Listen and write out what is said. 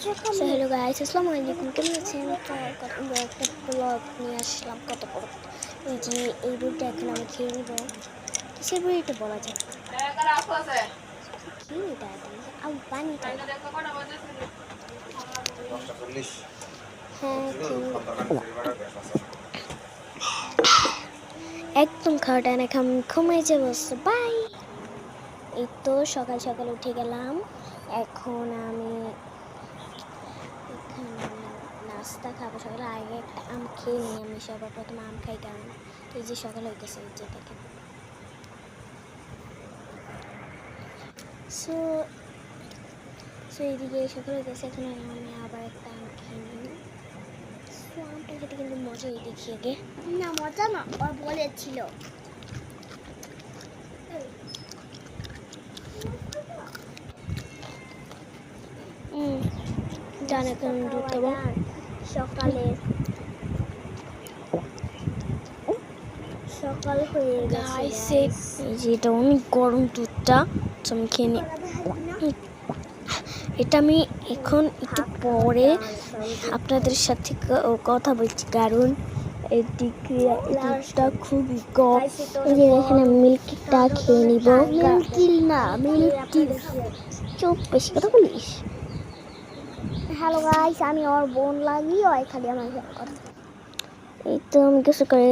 Hello guys, আসসালামু আলাইকুম। কেমন আছেন? তো একটা ব্লগ নিয়ে আসলাম কত বড়। এই যে এই বুড়িটা এখন আমি খেয়ে নিব। কিসের বুড়ি এটা বলা যায়? কি এটা একদম পানিটা? হ্যাঁ, একদম খাওয়াটা না খাম ঘুমাই যাবো। বাই। এই তো সকাল সকাল উঠে গেলাম। এখন আমি এখানে নাস্তা খাবো। সকালে আগে একটা আম খেয়ে নিই। আমি সবার প্রথমে আম খাই, কারণ এই যে সকাল হইতেছে, এই যে দেখেন। সো সো এইদিকে সকাল হইতেছে, এখন আমি আবার একটা আম খেয়ে নিই। সো আমটা খেতে কিন্তু মজা, এই দেখি আগে। না মজা না, ও বলেছিল। জানে কেন দুধ দেবো সকালে, সকাল হয়ে গেছে। এটা অনেক গরম দুধটা, আমি খেয়ে নিই। এটা আমি এখন একটু পরে আপনাদের সাথে কথা বলছি, কারণ এদিকে দুধটা খুবই গরম। এখানে মিল্কটা খেয়ে নিব। মিল্কি না, মিল্কি। চুপ, বেশি কথা বলিস। হ্যালো গাইস, আমি ওর বোন লাগি, ওই খালি আমার সাথে কথা। এই তো আমি কিছু করে